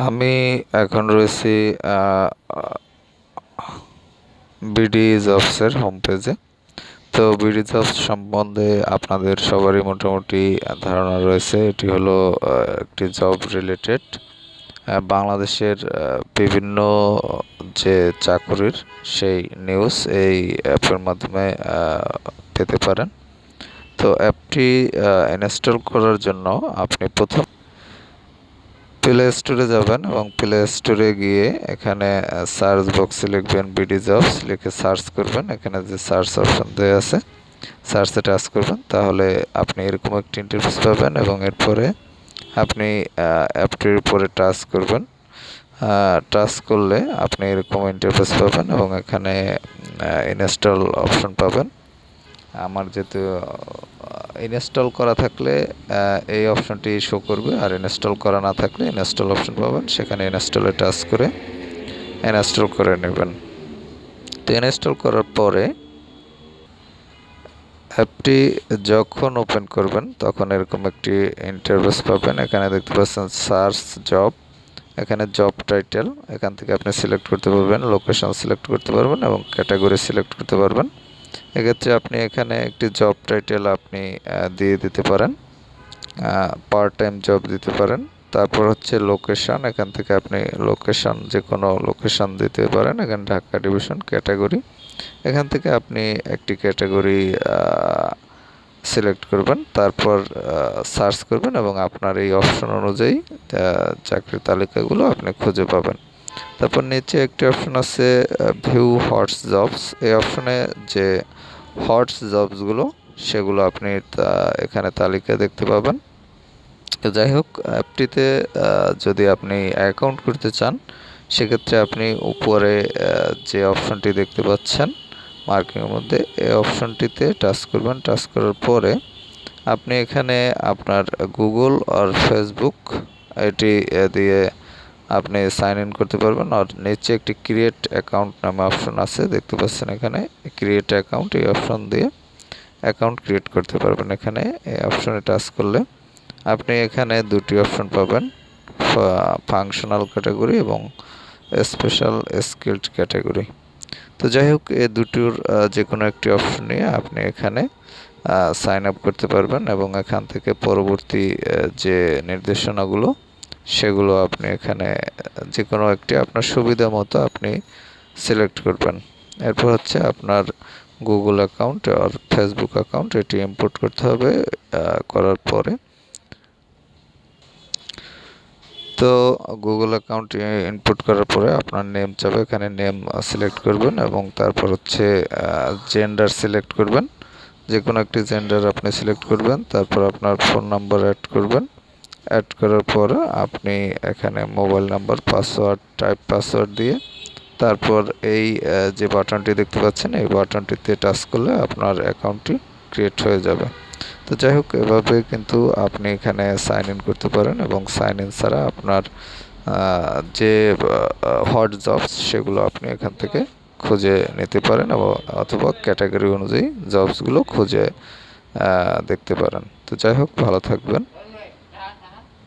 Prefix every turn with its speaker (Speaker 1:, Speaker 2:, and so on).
Speaker 1: আমি এখন রয়েছি বিডি জবসের হোম পেজে। তো বিডি জবস সম্বন্ধে আপনাদের সবারই মোটামুটি ধারণা রয়েছে। এটি হলো একটি জব রিলেটেড বাংলাদেশের বিভিন্ন যে চাকুরির সেই নিউজ এই অ্যাপের মাধ্যমে পেতে পারেন। তো অ্যাপটি ইনস্টল করার জন্য আপনি প্রথম প্লে স্টোরে যাবেন এবং প্লে স্টোরে গিয়ে এখানে সার্চ বক্সে লিখবেন বিডি জবস, লিখে সার্চ করবেন। এখানে যে সার্চ অপশন দেওয়া আছে, সার্চে টাচ করবেন, তাহলে আপনি এরকম একটি ইন্টারফেস পাবেন এবং এরপরে আপনি অ্যাপটির উপরে টাচ করবেন। টাচ করলে আপনি এরকম ইন্টারফেস পাবেন এবং এখানে ইনস্টল অপশন পাবেন। আমার যেহেতু ইনস্টল করা থাকলে এই অপশনটি শো করবে, আর ইনস্টল করা না থাকলে ইনস্টল অপশন পাবেন, সেখানে ইনস্টলে টাচ করে ইনস্টল করে নেবেন। তো ইনস্টল করার পরে অ্যাপটি যখন ওপেন করবেন তখন এরকম একটি ইন্টারফেস পাবেন। এখানে দেখতে পাচ্ছেন সার্চ জব, এখানে জব টাইটেল, এখান থেকে আপনি সিলেক্ট করতে পারবেন, লোকেশন সিলেক্ট করতে পারবেন এবং ক্যাটাগরি সিলেক্ট করতে পারবেন। এক্ষেত্রে আপনি এখানে একটি জব টাইটেল আপনি দিয়ে দিতে পারেন, পার্ট টাইম জব দিতে পারেন। তারপর হচ্ছে লোকেশন, এখান থেকে আপনি লোকেশন যে কোনো লোকেশন দিতে পারেন। এখানে ঢাকা ডিভিশন। ক্যাটাগরি, এখান থেকে আপনি একটি ক্যাটাগরি সিলেক্ট করবেন, তারপর সার্চ করবেন এবং আপনার এই অপশন অনুযায়ী চাকরির তালিকাগুলো আপনি খুঁজে পাবেন। তারপর নিচে একটি অপশন আছে ভিউ হটস জবস। এই অপশনে যে হটস জবসগুলো সেগুলো আপনি এখানে তালিকা দেখতে পাবেন। তো যাই হোক, অ্যাপটিতে যদি আপনি অ্যাকাউন্ট করতে চান সেক্ষেত্রে আপনি উপরে যে অপশনটি দেখতে পাচ্ছেন মার্কিংয়ের মধ্যে, এই অপশনটিতে টাচ করবেন। টাচ করার পরে আপনি এখানে আপনার গুগল আর ফেসবুক এটি দিয়ে আপনি সাইন ইন করতে পারবেন। আর নিচে একটি ক্রিয়েট অ্যাকাউন্ট নামে অপশন আছে, দেখতে পাচ্ছেন এখানে ক্রিয়েট অ্যাকাউন্ট, এই অপশন দিয়ে অ্যাকাউন্ট ক্রিয়েট করতে পারবেন। এখানে এই অপশনে টাচ করলে আপনি এখানে দুটি অপশন পাবেন, ফাংশনাল ক্যাটাগরি এবং স্পেশাল স্কিলড ক্যাটাগরি। তো যাই হোক, এই দুটোর যে কোনো একটি অপশন নিয়ে আপনি এখানে সাইন আপ করতে পারবেন এবং এখান থেকে পরবর্তী যে নির্দেশনাগুলো সেগুলো আপনি এখানে যে কোনো একটি আপনার সুবিধা মতো আপনি সিলেক্ট করবেন। এরপর হচ্ছে আপনার গুগল অ্যাকাউন্ট আর ফেসবুক অ্যাকাউন্ট এটি ইম্পোর্ট করতে হবে। করার পরে তো গুগল অ্যাকাউন্ট ইনপুট করার পরে আপনার নেম চাবে, এখানে নেম সিলেক্ট করবেন এবং তারপর হচ্ছে জেন্ডার সিলেক্ট করবেন, যে কোনো একটি জেন্ডার আপনি সিলেক্ট করবেন। তারপর আপনার ফোন নাম্বার অ্যাড করবেন। অ্যাড করার পর আপনি এখানে mobile number, password, type password দিয়ে তারপর এই যে বাটনটি দেখতে পাচ্ছেন এই বাটনটিতে টাচ করলে আপনার অ্যাকাউন্টটি ক্রিয়েট হয়ে যাবে। তো যাই হোক, এভাবে কিন্তু আপনি এখানে সাইন ইন করতে পারেন এবং সাইন ইন ছাড়া আপনার যে হট জবস সেগুলো আপনি এখান থেকে খুঁজে নিতে পারেন এবং অথবা ক্যাটাগরি অনুযায়ী জবসগুলো খুঁজে দেখতে পারেন। তো যাই হোক, ভালো থাকবেন।